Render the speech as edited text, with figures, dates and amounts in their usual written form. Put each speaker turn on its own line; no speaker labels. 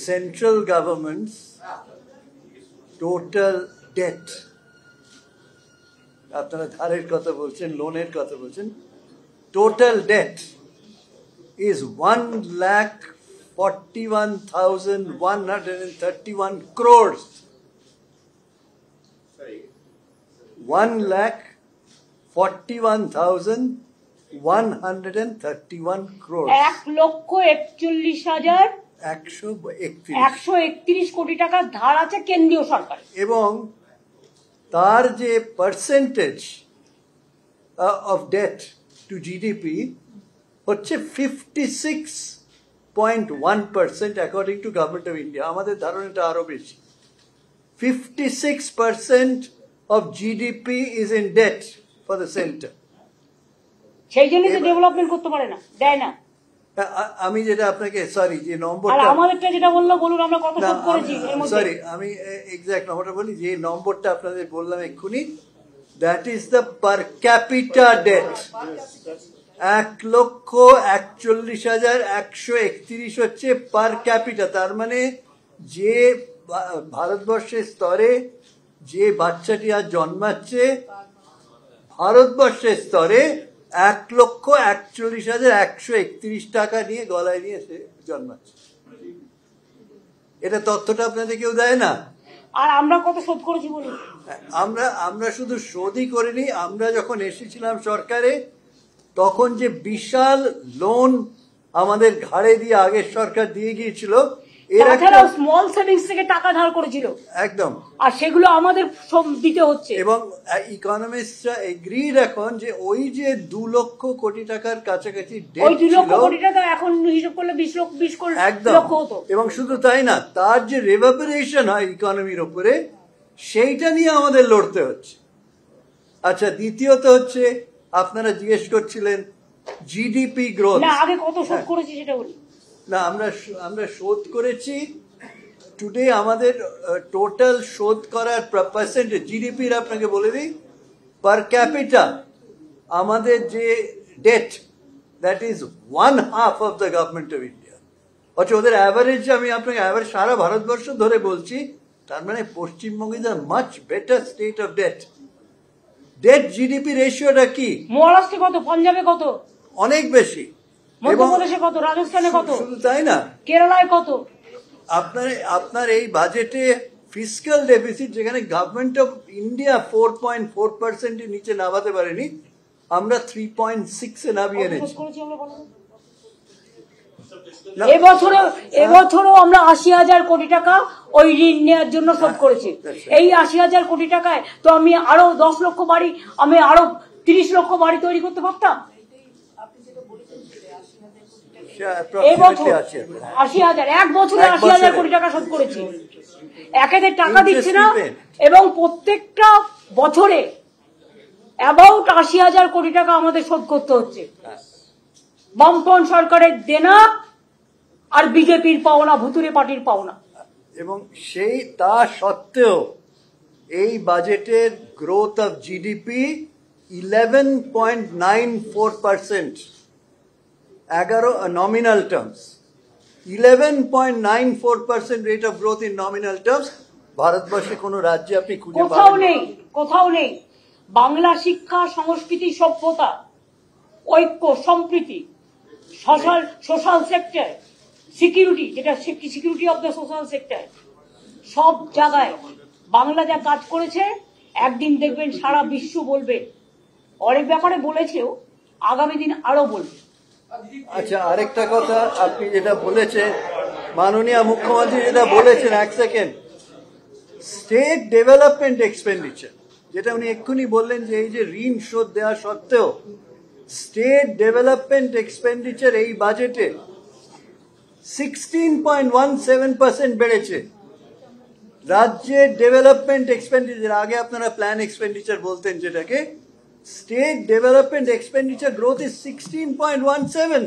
central government's total debt, আপনারা ধারের কথা বলছেন, লোনের কথা বলছেন, total debt is 1,41,131 crores. 1,41,131 crores.
1,41,131 কোটি টাকা ধার আছে কেন্দ্রীয় সরকার,
এবং তার যে percentage of debt to GDP হচ্ছে 56.1% according to government of India. আমাদের ধারণাটা আরো বেশি। 56% of GDP is in debt for the center.
সেই জন্য তো ডেভেলপমেন্ট করতে পারে না, দেয় না।
আমি যেটা আপনাকে সরি যে নম্বরটা,
আর আমাদেরটা যেটা বললো বলুন, আমরা কত শোধ করেছি এর মধ্যে।
সরি আমি এক্সাক্ট নম্বরটা বলি, যে নম্বরটা আপনাদের বললাম এক্ষুনি, that is the per capita debt. 1,41,131 হচ্ছে পার ক্যাপিটা। তার মানে যে ভারতবর্ষের স্তরে যে বাচ্চাটি আজ জন্মাচ্ছে, ভারতবর্ষের স্তরে 1,41,131 টাকা নিয়ে গলায় নিয়ে সে জন্মাচ্ছে। এটা তথ্যটা আপনাদের কেউ দেয় না।
আর আমরা কত শোধ করেছি বলুন।
আমরা শুধু শোধই করিনি, আমরা যখন এসেছিলাম সরকারে তখন যে বিশাল লোন আমাদের ঘাড়ে দিয়ে আগের সরকার দিয়ে গিয়েছিল,
এছাড়াও স্মল সেভিংস থেকে টাকা ধার করেছিল
একদম,
আর সেগুলো আমাদের সব দিতে হচ্ছে।
এবং ইকোনমিস্টরা এগ্রিড এখন যে ওই যে 2 লক্ষ কোটি টাকার কাছাকাছি ডেট,
ওই 2 লক্ষ কোটি টাকা এখন হিসাব করলে 20 লক্ষ হতো।
এবং শুধু তাই না, তার যে রিভারবেরেশন হয় ইকোনমির উপরে, সেইটা নিয়ে আমাদের লড়তে হচ্ছে। আচ্ছা, দ্বিতীয়ত হচ্ছে আপনারা জিজ্ঞেস করছিলেন জিডিপি গ্রোথ।
না, আগে কত শোধ করেছি সেটা বলি।
না, আমরা শোধ করেছি টুডে আমাদের টোটাল শোধ করার পার্সেন্টেজ জিডিপির আপনাকে বলে দিই, পার ক্যাপিটা আমাদের যে debt, that is 1/2 of the government of India. অথচ ওদের অ্যাভারেজ, আমি আপনাকে অ্যাভারেজ সারা ভারতবর্ষ ধরে বলছি, তার মানে Paschimbanga is a much better state of debt. Debt GDP রেশিওটা কি?
মহারাষ্ট্রে কত, পাঞ্জাবে কত,
অনেক বেশি,
মধ্যপ্রদেশে কত, রাজস্থানে কত,
শুধু তাই না,
কেরালায় কত।
আপনার এই বাজেটে ফিসক্যাল ডেফিসিট, যেখানে গভর্নমেন্ট অফ ইন্ডিয়া 4.4% এর নিচে নামাতে পারেনি, আমরা 3.6 এ নামিয়ে এনেছি।
এবছরও আমরা 80,000 কোটি টাকা ওই ঋণ নেওয়ার জন্য শোধ করেছি। এই 80,000 কোটি টাকায় তো আমি আরো 10 লক্ষ বাড়ি, আমি আরো 30 লক্ষ বাড়ি তৈরি করতে পারতাম। এবছর 80,000, এক বছরে 80,000 কোটি টাকা শোধ করেছি। একেদের টাকা দিচ্ছে না, এবং প্রত্যেকটা বছরে অ্যাবাউট 80,000 কোটি টাকা আমাদের শোধ করতে হচ্ছে। বামফ্রন্ট সরকারের দেনা আর বিজেপির পাওনা, ভুতুরে পার্টির পাওনা।
এবং সেই তা সত্ত্বেও এই বাজেটের growth of GDP 11.94%, 11 nominal terms, 11.94% rate of growth in nominal terms। ভারতবর্ষে কোন রাজ্যে আপনি খুঁজে পাবেন
কোথাও নেই। বাংলা শিক্ষা, সংস্কৃতি, সভ্যতা, ঐক্য, সম্প্রীতি, সোশ্যাল সেক্টর, সিকিউরিটি, যেটা security of the social sector, সব জায়গায় বাংলা যা কাজ করেছে, একদিন দেখবেন সারা বিশ্ব বলবে। অনেক ব্যাপারে বলেছেও, আগামী দিন আরো বলবে।
আচ্ছা, আরেকটা কথা আপনি যেটা বলেছেন, মাননীয় মুখ্যমন্ত্রী যেটা বলেছেন, এক সেকেন্ড, স্টেট ডেভেলপমেন্ট এক্সপেন্ডিচার, যেটা উনি এক্ষুনি বললেন যে এই যে ঋণ শোধ দেওয়া সত্ত্বেও স্টেট ডেভেলপমেন্ট এক্সপেন্ডিচার এই বাজেটে 16.17% বেড়েছে। রাজ্যের ডেভেলপমেন্ট এক্সপেন্ডিচার, আগে আপনারা প্ল্যান এক্সপেন্ডিচার বলতেন যেটাকে, state development expenditure growth is 16.17।